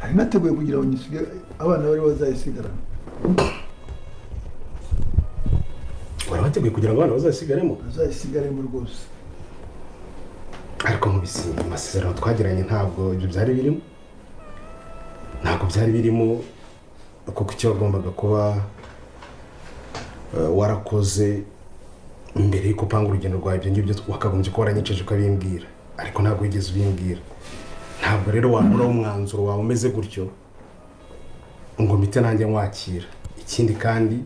hari nateguye kugira ngo nyisige abana bari bazayisigarana. Warabateguye kugira ngo abana bazayisigaremo? Bazayisigaremo rwose. Ariko mu masezerano twagiranye ntabwo ibyo byari birimo. Ntabwo byari birimo kuko icyo wagombaga kuba warakoze imbere y'uko upanga urugendo rwawe, ibyo ngibyo wakagombye ko waranyiceje ukabimbwira, ariko ntabwo wigeze ubimbwira. Ntabwo rero wabura umwanzuro wawe umeze gutyo ngo mpite nanjye nkwakira. Ikindi kandi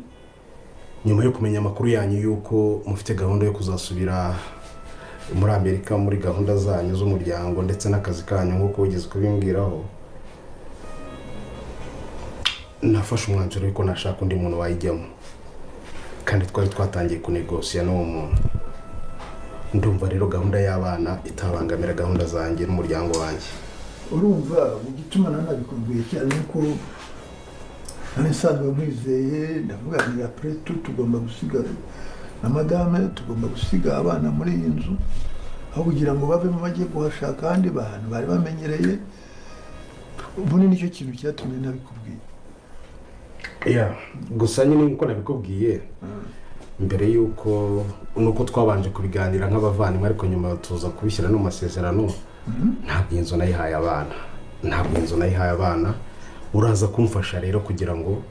nyuma yo kumenya amakuru yanyu yuko mufite gahunda yo kuzasubira muri Amerika muri gahunda zanyu z'umuryango ndetse n'akazi kanyu nk'uko wigeze kubimbwiraho, nafashe umwanzuro yuko nashaka undi muntu wayijyamo, kandi twari twatangiye kunegosiya n'uwo muntu. Ndumva rero gahunda y'abana itabangamira gahunda zanjye n'umuryango wanjye. Urumva igituma nanabikubwiye cyane nuko nari nsanzwe nkwizeye, ndavuga nti après tout tugomba gusiga na madame, tugomba gusiga abana muri iyi nzu aho kugira ngo bavemo bajye guhashaka ahandi bantu bari bamenyereye. Ubu ni nicyo kintu cyatumye nabikubwiye. Gusa nyine nkuko nabikubwiye mbere yuko nuko twabanje kubiganira nk'abavandimwe, ariko nyuma tuza kubishyira no mu masezerano. Ntabwo inzu nayihaye abana, uraza kumfasha rero kugira ngo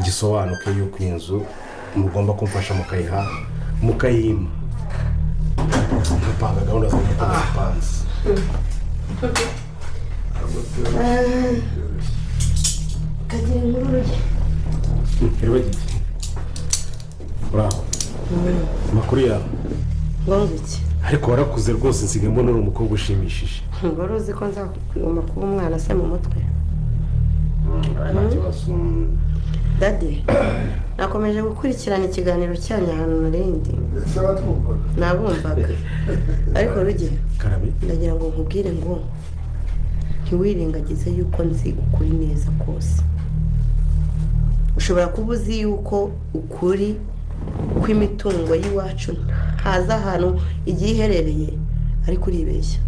gisobanuke yuko inzu mugomba kumfasha mukayima mpanga gahunda zo kupanze. Kagira nguruye. Bravo. Makuru yawe. Ngongiki. Ariko warakuze rwose, nsigaye mbona uri umukobwa ushimishije. Ngoro uzi ko nzakuguma kuba umwana se mu mutwe. Daddy, nakomeje gukurikirana ikiganiro cyanyu ahantu narindi. Nabumvaga. Ariko rugiye. Karabe. Ndagira ngo nkubwire ngo ntiwirengagize yuko nzi ukuri neza kose. Ushobora kuba uzi yuko ukuri kw'imitungo y'iwacu haza ahantu igihe iherereye, ariko uribeshya.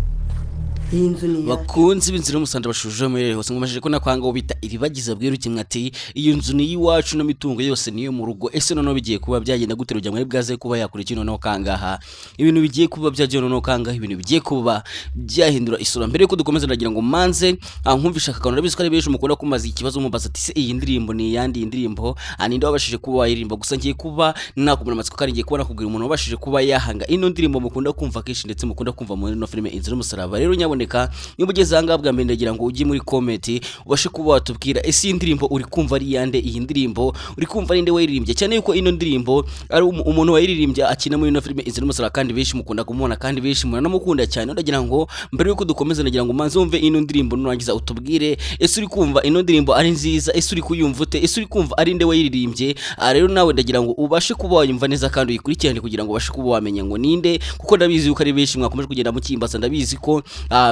Iyi nzu ni bakunzi b'inzira y'umusaraba bashuje muri hose ngomashije ko nakwanga ubita iribagiza bwero kimwe ati iyo nzu ni yiwacu no mitungo yose niyo mu rugo. Ese none bigiye kuba byagenda gute rujya muri bwaze kuba yakurikira no kangaha ibintu bigiye kuba byagiye no kangaha ibintu bigiye kuba byahindura isura. Mbere yuko dukomeza ndagira ngo manze nkumvisha akakano nabizi ko ari beje mukunda kumaza ikibazo mubaza ati se iyi ndirimbo ni yandi indirimbo aninde wabashije kuba wayirimba. Gusa ngiye kuba nakumura amatsiko kandi ngiye kuba nakubwira umuntu wabashije kuba yahanga ino ndirimbo mukunda kumva kenshi ndetse mukunda kumva muri no filime Inzira y'umusaraba. Rero nyabone niba ugeze aha ngaha bwa mbere ndagira ngo ujye muri comment ubashe kuba watubwira ese iyi ndirimbo uri kumva ari yande, iyi ndirimbo uri kumva ari nde wayiririmbye, cyane yuko ino ndirimbo ari umuntu wayiririmbye akina muri ino filime Inzira y'umusaraba kandi benshi mukunda kumubona kandi benshi muranamukunda cyane. Ndagira ngo mbere yuko dukomeza ndagira ngo manze wumve ino ndirimbo nurangiza utubwire ese uri kumva ino ndirimbo ari nziza, ese uri kuyumva ute, ese uri kumva ari nde wayiririmbye. Rero nawe ndagira ngo ubashe kuba wayumva neza kandi uyikurikirane kugira ngo ubashe kuba wamenya ngo ninde, kuko ndabizi yuko ari benshi mwakomeje kugenda mukimbaza. Ndabizi ko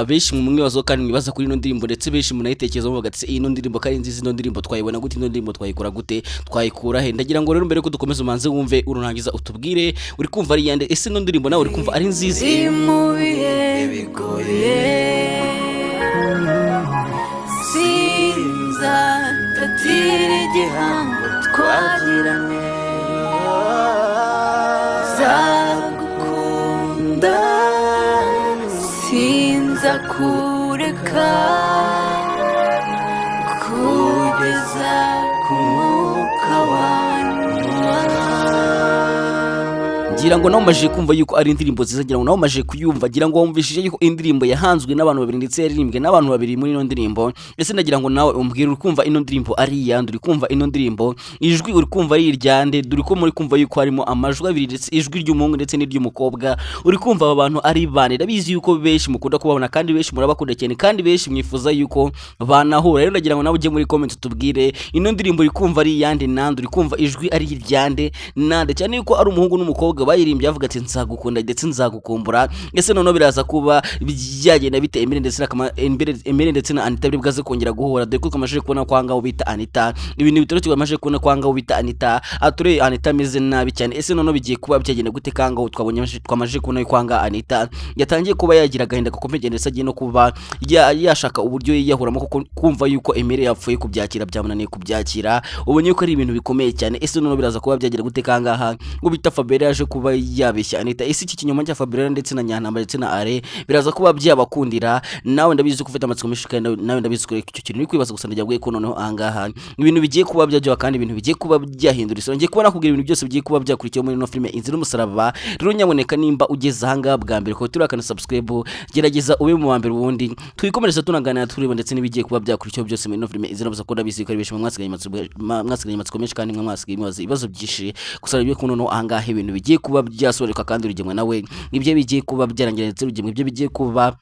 benshi mu mwibazo kandi mwibaza kuri ino ndirimbo ndetse benshi munayitekereza mu bagati ino ndirimbo kandi nziza, ino ndirimbo twayibona gute, ino ndirimbo twayikora gute, twayikura he. Ndagira ngo rero mbere ko dukomeza umanze wumve ururangiza utubwire uri kumva ari yande, ese ino ndirimbo nawe uri kumva ari nziza. Mu bihe bigoye sinza tatira igihango twagiranye, zagukunda sinza kureka kugeza ku mwuka wanyuma. Ngira ngo nawe maje kumva yuko ari indirimbo nziza, ngira ngo nawe maje kuyumva, ngira ngo wumvishije yuko indirimbo yahanzwe n'abantu babiri ndetse yaririmbwe n'abantu babiri muri ino ndirimbo. Ese ndagira ngo nawe umbwire uri kumva ino ndirimbo ari yande, uri kumva ino ndirimbo ijwi uri kumva ari iryande, duri ko muri kumva yuko harimo amajwi abiri ndetse ijwi ry'umuhungu ndetse n'iry'umukobwa. Uri kumva aba bantu ari bane, ndabizi yuko benshi mukunda kubabona kandi benshi murabakunda cyane kandi benshi mwifuza yuko banahura. Rero ndagira ngo nawe ujye muri comment utubwire ino ndirimbo uri kumva ari yande nande, uri kumva ijwi ari iryande nande, cyane yuko ari umuhungu n'umukobwa bayirimbye bavuga ati nzagukunda ndetse nzagukumbura. Ese noneho biraza kuba byagenda bite Emile ndetse na Anita biri bwaze kongera guhura, dore ko twamaze kubona kwa ngaho bita Anita, ibintu bitaro twamaze kubona kwa ngaho bita Anita, ature Anita ameze nabi cyane. Ese noneho bigiye kuba byagenda gute kangaho twamaze kubona kwa ngaho Anita yatangiye kuba yagira agahinda gakomeye ndetse agiye no kuba yashaka uburyo yiyahuramo, kuko kumva yuko Emile yapfuye kubyakira byamunaniye kubyakira, ubonye ko ari ibintu bikomeye cyane. Ese noneho biraza kuba byagira gute kangaha ngo bita Fabiola yaje kuba yabeshya Anita. Ese iki kinyoma cya Fabiola ndetse na Nyantamba ndetse na Are biraza kuba byabakundira? Nawe ndabizi ko ufite amatsiko menshi kandi nawe ndabizi ko icyo kintu ni kwibaza gusa ndagiye ko noneho ahangaha ibintu bigiye kuba byajya kandi ibintu bigiye kuba byahindura isura. Ngiye kuba nakubwira ibintu byose bigiye kuba byakurikiye muri no filime Inzira Y'umusaraba. Rero nyaboneka nimba ugeze ahangaha bwa mbere ko turakana subscribe, gerageza ube mu wambere ubundi twikomereza tunaganira tureba ndetse nibigiye kuba byakurikiye byose muri no filime Inzira Y'umusaraba. Ndabizi ko ari bishimwe mwasigaye amatsiko menshi kandi mwasigaye ibibazo byinshi gusa rero ko noneho ahangaha ibintu bigiye kuba byasoreka kandi urugemwe nawe ibyo bigiye kuba byarangira ndetse urugemwe ibyo bigiye kuba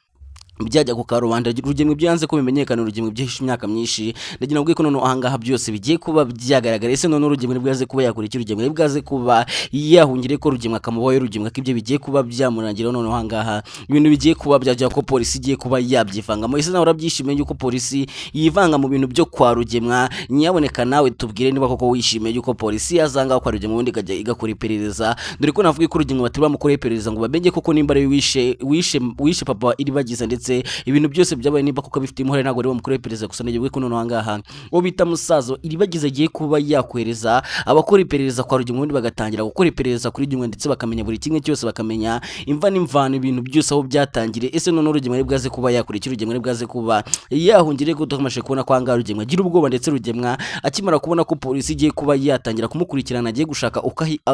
byajya ku karubanda urugemwe byanze ko bimenyekana, urugemwe byihishe imyaka myinshi. Ndagira nabwiye ko noneho ahangaha byose bigiye kuba byagaragara. Ese noneho urugemwe bwaze kuba yakurikira, urugemwe bwaze kuba yahungire ko urugemwe akamubaye urugemwe k'ibyo bigiye kuba byamurangira. Noneho ahangaha ibintu bigiye kuba byajya ko polisi igiye kuba yabyivangamo. Ese nawe urabyishimiye yuko polisi yivanga mu bintu byo kwa rugemwa? Nyaboneka nawe tubwire niba koko wishimiye yuko polisi yazanga kwa rugemwe ubundi ikajya igakora iperereza, dore ko navuga ko urugemwe batari bamukora iperereza ngo bamenye koko nimba ari wishe papa iri bagize ndetse ibintu byose byabaye nimba kuko bifite impuhwe ntabwo ari bamukora iperereza gusa. Nagiye ko noneho ahangaha uwo bita musazo iri bagize agiye kuba yakwereza abakora iperereza kwa rugemwe ubundi bagatangira gukora iperereza kuri rugemwe ndetse bakamenya buri kimwe cyose, bakamenya imva n'imvano ibintu byose aho byatangire. Ese noneho rugemwe bwaze kuba yakurikira, rugemwe bwaze kuba yahungire ko tukamashe kubona kwa ngaho rugemwe agira ubwoba ndetse rugemwa akimara kubona ko polisi igiye kuba yatangira kumukurikirana agiye gushaka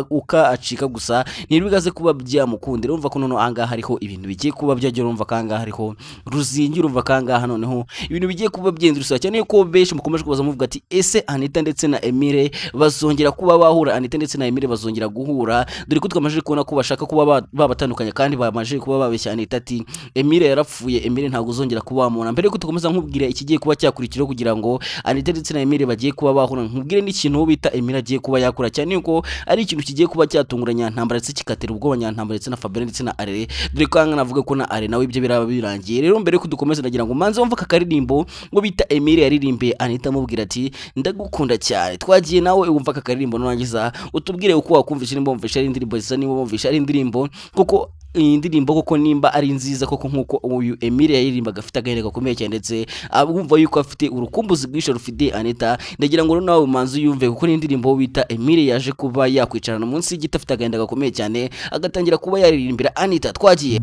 uka acika gusa ntibigaze kuba byamukundira. Urumva ko noneho ahangaha hariho ibintu bigiye kuba byagera, urumva kangaha hariho ruzingira, urumva kangaha noneho ibintu bigiye kuba byendurisa cyane yuko benshi mukomeje kubaza muvuga ati ese Anita ndetse na Emile bazongera kuba bahura, Anita ndetse na Emile bazongera guhura, dore ko twamaje kubona ko bashaka kuba babatandukanya kandi bamaje kuba babeshya Anita ati Emile yarapfuye, Emile ntabwo uzongera kuba wamubona. Mbere ko tukomeza nkubwira ikigiye kuba cyakurikira kugira ngo Anita ndetse na Emile bagiye kuba bahura, nkubwire n'ikintu bita Emile agiye kuba yakura cyane yuko ari ikintu kigiye kuba cyatunguranya Ntambara ndetse kikatera ubwoba Ntambara ndetse na Fabiola ndetse na Are, dore ko navuga ko na Are nawe ibyo biraba birangiye. Rero mbere ko dukomeza nagira ngo manze wumva akaririmbo ngo bita Emile yaririmbe Anita amubwira ati ndagukunda cyane. Twagiye nawe wumva akaririmbo nurangiza utubwire uko wakumvisha nimba wumvisha ari indirimbo zisa niba wumvisha ari indirimbo kuko iyi ndirimbo koko nimba ari nziza koko nkuko uyu Emile yaririmbaga afite agahinda gakomeye cyane ndetse abumva yuko afite urukumbuzi rwishe rufite Anita. Ndagira ngo nawe manze uyumve kuko ni indirimbo bita Emile yaje kuba yakwicarana munsi y'igiti afite agahinda gakomeye cyane agatangira kuba yaririmbira Anita. Twagiye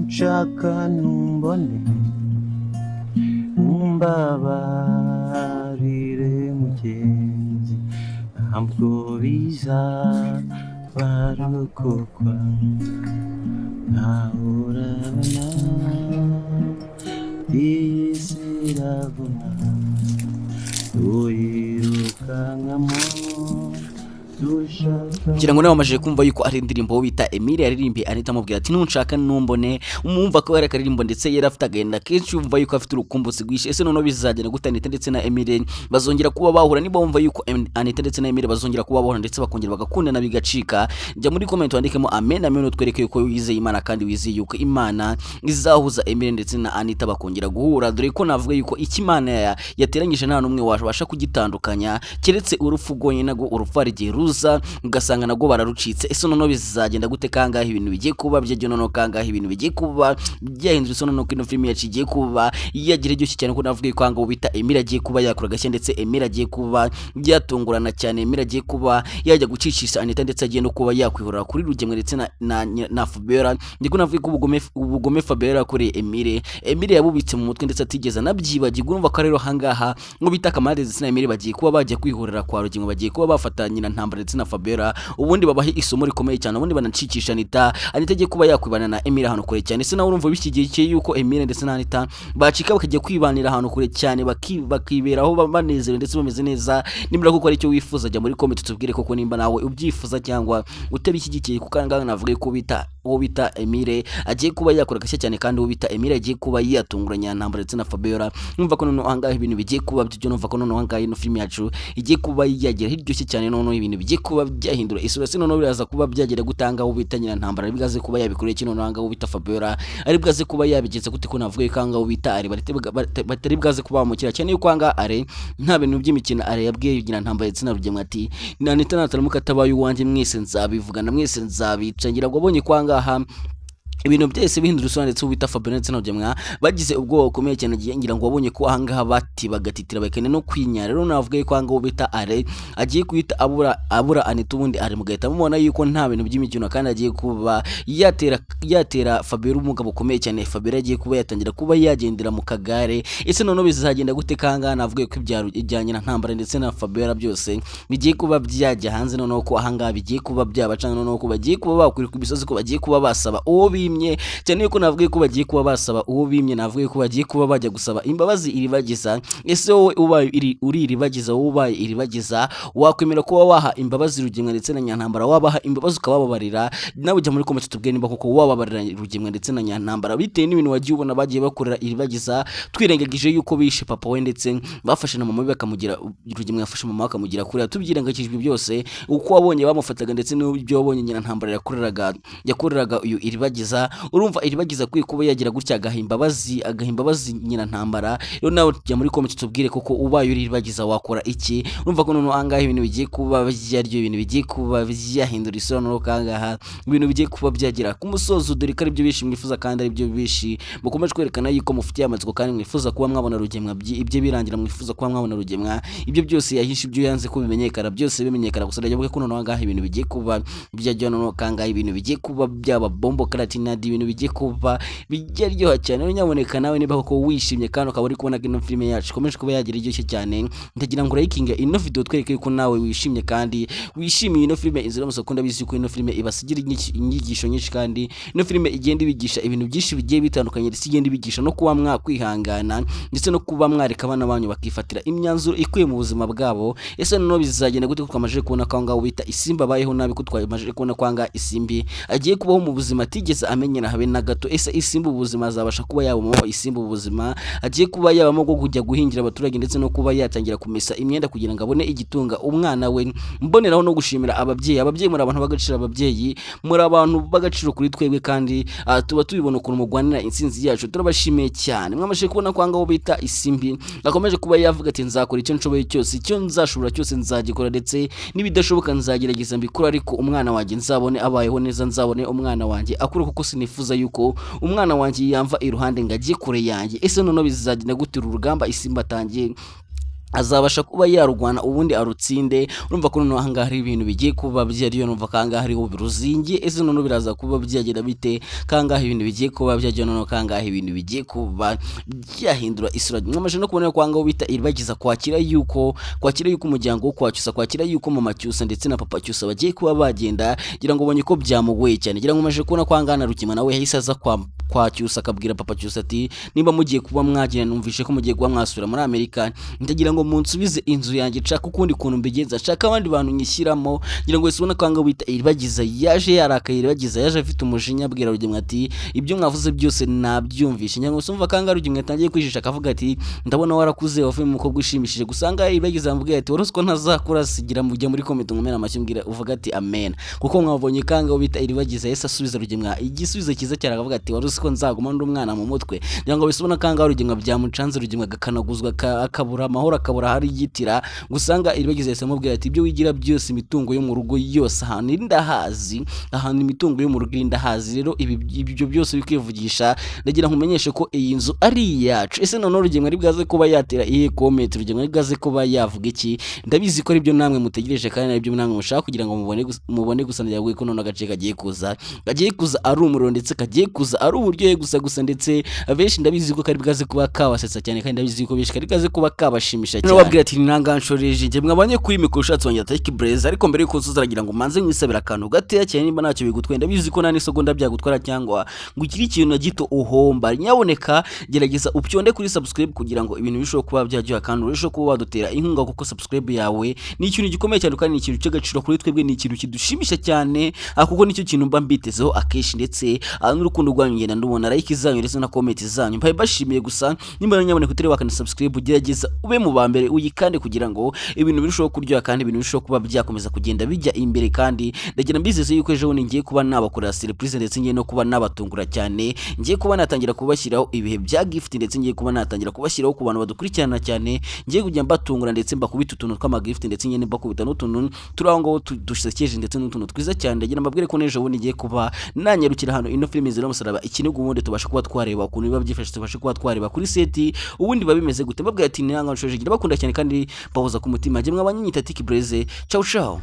nshaka numbone umbabarire mugenzi ntabwo biza barokokwa ntahurabona iyi si iravuna tuyirukankamo kugira ngo nawe amajije kumva yuko ari indirimbo bita Emile yaririmbiye Anita amubwira ati nunshaka numbone, umumva ko ari akaririmbo ndetse yari afite agahinda kenshi yumva yuko afite urukumbuzi rwishe. Ese noneho bizagenda gute Anita ndetse na Emile bazongera kuba bahura? Niba wumva yuko Anita ndetse na Emile bazongera kuba bahura ndetse bakongera bagakundana bigacika, jya muri comment wandikemo amen amen utwereke yuko wizeye Imana kandi wizeye yuko Imana izahuza Emile ndetse na Anita bakongera guhura, dore ko navuga yuko Imana yateranyije nta numwe wabasha kugitandukanya keretse urupfu rwonyine, nago urupfu ari gihe ugasanga nago bararucitse. Ese noneho bizagenda gute kangahe ibintu bigiye kuba byajya noneho kangahe ibintu bigiye kuba byahindura isono no kino film yacu igiye kuba yagira iryo cyane ko navuga ko ngo bita Emile agiye kuba yakura gashya ndetse Emile agiye kuba byatungurana cyane, Emile agiye kuba yajya gucicisha Anita ndetse agiye no kuba yakwihorera kuri rugemwe ndetse na Fabiola. Ndiko navuga ko ubugome Fabiola kuri Emile yabubitse mu mutwe ndetse atigeze nabyibagirwa. Urumva ko rero hangaha ngo bita Kamade ndetse na Emile bagiye kuba bajya kwihorera kwa rugemwe, bagiye kuba bafatanya na Ntambara ndetse na Fabiola ubundi babahe isomo rikomeye cyane, ubundi banacikisha Anita agiye kuba yakwibana na Emile ahantu kure cyane. Ese nawe urumva bishyigikiye yuko Emile ndetse na Anita bacika bakajya kwibanira ahantu kure cyane bakiberaho banezerewe ndetse bameze neza? Nimba kuko ari cyo wifuza jya muri comment tubwire koko nimba nawe ubyifuza cyangwa utabishyigikiye, kuko navuga ko bita uwo bita Emile agiye kuba yakora gashya cyane kandi uwo bita Emile agiye kuba yatunguranya Ntambara ndetse na Fabiola numva ko noneho ahangaha ibintu bigiye kuba byo numva ko noneho ahangaha ino film yacu igiye kuba yagera hiryoshye cyane noneho ibintu bigiye kuba byahindura isura se noneho biraza kuba byagera gutanga uwo bita Ntambara bigaze kuba yabikoreye kino noneho ahangaha uwo bita Fabiola ari bwaze kuba yabigeze gute ko navuga ko ahangaha uwo bita ari batari bwaze kuba bamukira cyane yuko ahangaha ari nta bintu by'imikino ari yabwiye Ntambara ndetse na Rugemwe ati Anita nataramuka atabaye uwanjye mwese nzabivugana mwese nzabica ngira ngo abonye ko ahangaha ibintu byose bihindura isura ndetse ubita Fabien ndetse na Rugemwe bagize ubwoba bukomeye cyane ngira ngo wabonye ko ahangaha bati bagatitira bakene no kwinya rero navuga ko ahangaha ubita are agiye kwita abura Anita ubundi ari mugahita mubona yuko nta bintu by'imikino kandi agiye kuba yatera Fabien umugabo ukomeye cyane Fabien agiye kuba yatangira kuba yagendera mu kagare ese noneho bizagenda gute kanga navuga ko ibyajyanye na Ntambara ndetse na Fabien byose bigiye kuba byajya hanze noneho ko ahangaha bigiye kuba byabacana noneho ko bagiye kuba bakwira ku bisozi ko bagiye kuba basaba uwo cyane yuko navuga ko bagiye kuba basaba uwo bimye navuga ko bagiye kuba bajya gusaba imbabazi iribagiza ese wowe ubaye uri iribagiza wowe ubaye iribagiza wakwemera kuba waha imbabazi Rugemwe ndetse na Ntambara wabaha imbabazi ukababarira nawe ujya muri comment tubwire niba koko wababarira Rugemwe ndetse na Ntambara bitewe n'ibintu wagiye ubona bagiye bakorera iribagiza twirengagije yuko bishe papa we ndetse bafashe na mama we bakamugira Rugemwe yafashe mama bakamugira kure tubyirengagije byose uko wabonye bamufataga ndetse n'ibyo wabonye Ntambara yakoreraga uyu iribagiza urumva iribagiza kwiye kuba yagira gutya agahimbabazi Ntambara yo nawe jya muri comment tubwire koko ubaye uri iribagiza wakora iki urumva ko noneho ahangaha ibintu bigiye kuba byaryo ibintu bigiye kuba byahindura isura no kangaha ibintu bigiye kuba byagira ku musozo dore ko ari byo bishi mwifuza kandi ari byo bishi mukomeje kwerekana yuko mufitiye amatsiko kandi mwifuza kuba mwabona Rugemwe ibyo birangira mwifuza kuba mwabona Rugemwe ibyo byose yahishe ibyo yanze ko bimenyekana byose bimenyekana gusa ndavuga ko noneho ahangaha ibintu bigiye kuba byajya noneho kangaha ibintu bigiye kuba byaba bombo karatina ibintu bigiye kuba bijyaryoha cyane nyaboneka nawe niba koko wishimye kandi ukaba uri kubona ino filime yacu ikomeje kuba yagira iryoshye cyane ndagira ngo likinge ino video twereke ko nawe wishimye kandi wishimiye ino filime Inzira Y'UMUSARABA bizi ko ino filime ibasigira inyigisho nyinshi kandi ino filime igenda ibigisha ibintu byinshi bigiye bitandukanye ndetse igenda ibigisha no kuba mwakwihangana ndetse no kuba mwareka abana banyu bakifatira imyanzuro ikwiye mu buzima bwabo ese noneho bizagenda gute twamaje kubona ko ngaho wita Isimba bayeho nabi ko twamaje kubona ko ngaho Isimbi agiye kubaho mu buzima atigeze amenyera habe na gato ese Isimba ubuzima azabasha kuba yabamo Isimba ubuzima agiye kuba yabamo go kujya guhingira abaturage ndetse no kuba yatangira kumesa imyenda kugira ngo abone igitunga umwana we mboneraho no gushimira ababyeyi muri abantu bagacira ababyeyi muri abantu bagaciro kuri twebwe kandi tuba tubibona ukuntu mugwanira insinzi yacu turabashimiye cyane mwamashe kubona ko ngaho bita Isimbi akomeje kuba yavuga ati nzakora icyo nshoboye cyose icyo nzashobora cyose nzagikora ndetse nibidashoboka nzagerageza mbikora ariko umwana wanjye nzabone abayeho neza nzabone umwana wanjye akuru kuko sinifuza yuko umwana wanjye yamva iruhande ngagiye kure yanjye ese noneho bizagenda gutira urugamba Isimba atangiye azabasha kuba yarugwana ubundi arutsinde urumva ko noneho ahangaha hari ibintu bigiye kuba byariyo numva kangaha hariho biruzingi ese noneho biraza kuba byagenda bite kangaha ibintu bigiye kuba byajya noneho kangaha ibintu bigiye kuba byahindura isura mwamaje no kubona ko kangaho bita iribagiza kwakira yuko umuryango wo kwacyusa kwakira yuko mama cyusa ndetse na papa cyusa bagiye kuba bagenda gira ngo bonye ko byamugoye cyane gira ngo maje kubona ko kangaha na Rugemwe nawe yahise aza kwa cyusa akabwira papa cyusa ati nimba mugiye kuba mwagira numvishe ko mugiye kuba mwasura muri Amerika ndagira ngo munsubize inzu yanjye nshaka ukundi kuntu mbigenza nshaka abandi bantu nyishyiramo ngira ngo wese ubona ko ngaho bita iribagiza yaje yarakaye iribagiza yaje afite umujinya abwira Rugemwe ati ibyo mwavuze byose nabyumvishe ngira ngo sumva kanga Rugemwe atangiye kwijisha akavuga ati ndabona warakuze wavuye mu mukobwa ushimishije gusanga iribagiza amubwira ati warusiko ntazakura sigira mujya muri comment ngomera amashyi mbwira uvuga ati amen kuko mwabonye kanga bita iribagiza yesa asubiza Rugemwe igisubizo cyiza cyane akavuga ati warusiko nzaguma ndi umwana mu mutwe ngira ngo wese ubona kanga Rugemwe byamucanze Rugemwe agakanaguzwa akabura amahoro akabura hari yitira gusanga iribagiza yese mubwira ati ibyo wigira byose imitungo yo mu rugo yose ahantu ndahazi ahantu imitungo yo mu rugo ndahazi rero ibyo byose bikwivugisha ndagira nkumenyeshe ko iyi nzu ari yacu ese none Rugemwe ari bwaze kuba yatera iyi comment Rugemwe ari bwaze kuba yavuga iki ndabizi ko ari byo namwe mutegereje kandi ari byo namwe mushaka kugira ngo mubone gusa ndavuga ko none agace kagiye kuza ari umuriro ndetse kagiye kuza ari uburyohe gusa ndetse abenshi ndabizi ko kari bwaze kuba kabasetsa cyane kandi ndabizi ko benshi kari bwaze kuba kabashimisha no wabwira ati nanganshoreje nge mwabanye kuri mikoro ushatse wongera take blaze ariko mbere yuko uzaragira ngo manze nkwisabira akantu gateya cyane nimba ntacyo bigutwenda bizi ko nani segonda byagutwara cyangwa ngo ukiri ikintu na gito uhomba nyaboneka gerageza upyonde kuri subscribe kugira ngo ibintu bishoboka kuba byajya kandi urusho kuba wadutera inkunga kuko subscribe yawe ni ikintu gikomeye cyane kandi ni ikintu cy'agaciro kuri twebwe ni ikintu kidushimisha cyane kuko nicyo kintu mba mbitezeho akeshi ndetse n'urukundo rwanyu ngenda ndubona like zanyu ndetse na comment zanyu mbaye bashimiye gusa nimba nyaboneka utari wakana subscribe ugerageza ube mu bambere uyikande kugira ngo ibintu birushoho kuryoha kandi ibintu birushoho kuba byakomeza kugenda bijya imbere kandi ndagira mbizeze yuko ejo ngiye kuba nabakorera surprise ndetse ngiye no kuba nabatungura cyane ngiye kuba natangira kubashyiraho ibihe bya gift ndetse ngiye kuba natangira kubashyiraho ku bantu badukurikirana cyane ngiye kujya mbatungura ndetse mbakubita utuntu tw'ama gift ndetse ngiye mbakubita n'utuntu turaho ngo dusekeje ndetse n'utuntu twiza cyane ndagira mbabwire ko nejo bundi ngiye kuba nanyarukira hano ino filime zero musaraba ikinugu ubundi tubasha kuba twareba ukuntu biba byifashe tubasha kuba twareba kuri seti ubundi babimeze gute mbabwira ati nanga nshoje bakunda cyane kandi bahoza ku mutima je mwabanyita take blaze ciao ciao